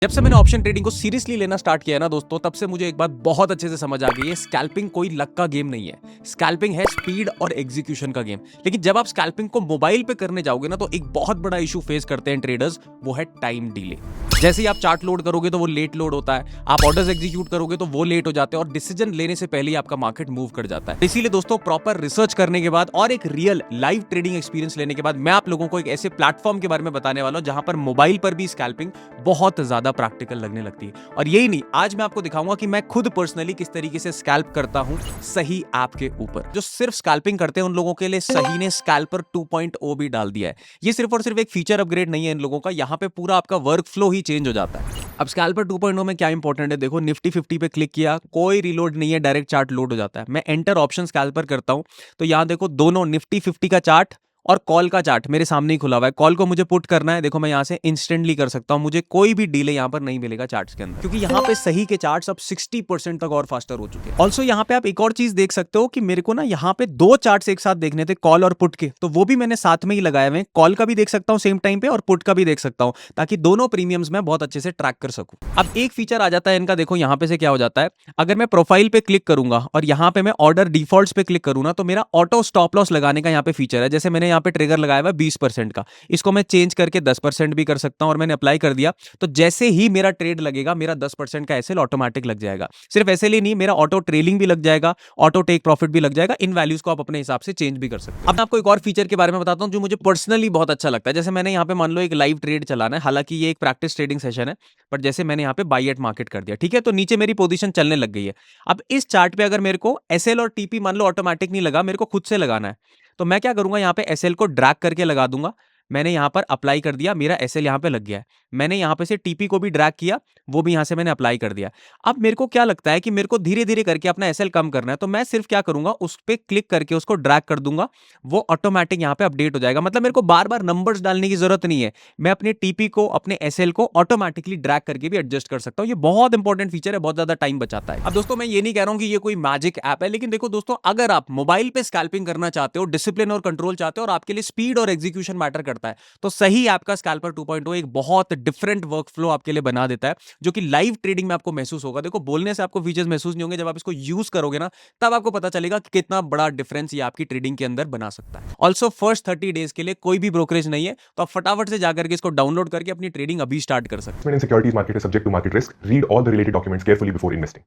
जब से मैंने ऑप्शन ट्रेडिंग को सीरियसली लेना स्टार्ट किया है ना दोस्तों, तब से मुझे एक बात बहुत अच्छे से समझ आ गई है। स्कैल्पिंग कोई लक का गेम नहीं है। स्कैल्पिंग है स्पीड और एग्जीक्यूशन का गेम। लेकिन जब आप स्कैल्पिंग को मोबाइल पे करने जाओगे ना, तो एक बहुत बड़ा इशू फेस करते हैं ट्रेडर्स, वो है टाइम डिले। जैसे ही आप चार्ट लोड करोगे तो वो लेट लोड होता है, आप ऑर्डर्स एग्जीक्यूट करोगे तो वो लेट हो जाते हैं और डिसीजन लेने से पहले ही आपका मार्केट मूव कर जाता है। इसीलिए दोस्तों, प्रॉपर रिसर्च करने के बाद और एक रियल लाइव ट्रेडिंग एक्सपीरियंस लेने के बाद मैं आप लोगों को एक ऐसे प्लेटफॉर्म के बारे में बताने वाला हूं जहां पर मोबाइल पर भी स्कैल्पिंग बहुत ज्यादा प्रैक्टिकल लगने लगती है। और यही नहीं, आज मैं आपको दिखाऊंगा कि मैं खुद पर्सनली किस तरीके से स्कैल्प करता हूं सही ऐप के ऊपर। जो सिर्फ स्कैल्पिंग करते हैं उन लोगों के लिए सही ने स्कैल्पर 2.0 भी डाल दिया है। ये सिर्फ और सिर्फ एक फीचर अपग्रेड नहीं है इन लोगों का, यहां पे पूरा आपका वर्क फ्लो ही चेंज हो जाता है। अब स्कैल्पर 2.0 में क्या इंपॉर्टेंट है, देखो निफ्टी 50 पे क्लिक किया, कोई रीलोड नहीं है, डायरेक्ट चार्ट लोड हो जाता है। मैं एंटर ऑप्शन स्कैल्पर करता हूं तो यहां देखो दोनों निफ्टी 50 का चार्ट और कॉल का चार्ट मेरे सामने ही खुला हुआ है। कॉल को मुझे पुट करना है, देखो मैं यहां से इंस्टेंटली कर सकता हूं, मुझे कोई भी डिले यहां पर नहीं मिलेगा चार्ट्स के अंदर, क्योंकि यहां पे सही के चार्ट्स अब 60% तक और फास्टर हो चुके हैं। ऑल्सो यहां पे आप एक और चीज देख सकते हो कि मेरे को ना यहां पे दो चार्ट्स एक साथ देखने थे, कॉल और पुट के, तो वो भी मैंने साथ में ही लगाए हुए। कॉल का भी देख सकता हूं सेम टाइम पे और पुट का भी देख सकता हूं, ताकि दोनों प्रीमियम्स में बहुत अच्छे से ट्रैक कर सकूं। अब एक फीचर आ जाता है इनका, देखो यहां पे से क्या हो जाता है, अगर मैं प्रोफाइल पे क्लिक करूंगा और यहां पे मैं ऑर्डर डिफॉल्ट्स पे क्लिक करूं ना, तो मेरा ऑटो स्टॉप लॉस लगाने का यहां पे फीचर है। जैसे मैंने यहां पे ट्रिगर लगाया 20% का, इसको मैं चेंज करके 10% भी कर सकता हूं और मैंने अप्लाई कर दिया, तो जैसे ही मेरा ट्रेड लगेगा मेरा 10% का एसएल ऑटोमेटिक लग जाएगा। सिर्फ एसएल ही नहीं, मेरा ऑटो ट्रेलिंग भी लग जाएगा, ऑटो टेक प्रॉफिट भी लग जाएगा। इन वैल्यूज को आप अपने हिसाब से चेंज भी कर सकते हैं। अब मैं आपको एक और फीचर के बारे में बताता हूं जो मुझे पर्सनली बहुत अच्छा लगता है। जैसे मैंने यहां पे मान लो एक लाइव ट्रेड चलाना है, हालांकि ये एक प्रैक्टिस ट्रेडिंग सेशन है, बट जैसे मैंने यहां पे बाई एट मार्केट कर दिया, ठीक है, तो नीचे मेरी पोजीशन चलने लग गई है। अब इस चार्ट पे अगर मेरे को एसएल और टीपी मान लो ऑटोमेटिक नहीं लगा, मेरे को खुद से लगाना है, तो मैं क्या करूंगा, यहां पे एसएल को ड्रैग करके लगा दूंगा। मैंने यहां पर अप्लाई कर दिया, मेरा एसएल यहां पे लग गया है। मैंने यहां पे से टीपी को भी ड्रैग किया, वो भी यहां से मैंने अप्लाई कर दिया। अब मेरे को क्या लगता है कि मेरे को धीरे धीरे करके अपना एसएल कम करना है, तो मैं सिर्फ क्या करूंगा, उस पर क्लिक करके उसको ड्रैग कर दूंगा, वो ऑटोमेटिक यहां पे अपडेट हो जाएगा। मतलब मेरे को बार बार नंबर्स डालने की जरूरत नहीं है, मैं अपने टीपी को, अपने एसएल को ऑटोमेटिकली ड्रैग करके भी एडजस्ट कर सकता हूं। ये बहुत इंपॉर्टेंट फीचर है, बहुत ज्यादा टाइम बचाता है। अब दोस्तों, मैं ये नहीं कह रहा हूं कि ये कोई मैजिक ऐप है, लेकिन देखो दोस्तों, अगर आप मोबाइल पे स्कैल्पिंग करना चाहते हो, डिसिप्लिन और कंट्रोल चाहते हो, और आपके लिए स्पीड और एग्जीक्यूशन मैटर करता है, तो सही आपका स्कैल्पर 2.0 एक बहुत डिफरेंट वर्कफ्लो आपके लिए बना देता है, जो कि लाइव ट्रेडिंग में आपको महसूस होगा। देखो, बोलने से आपको फीचर्स महसूस नहीं होंगे, जब आप इसको यूज करोगे ना, तब आपको पता चलेगा कि कितना बड़ा डिफरेंस ये आपकी ट्रेडिंग के अंदर बना सकता है। ऑल्सो फर्स्ट 30 डेज के लिए कोई भी ब्रोकरेज नहीं है, तो आप फटाफट से जाकर के इसको डाउनलोड करके अपनी ट्रेडिंग अभी स्टार्ट कर सकते हैं। Investment in securities market is subject to market risk. Read all the related documents carefully before investing.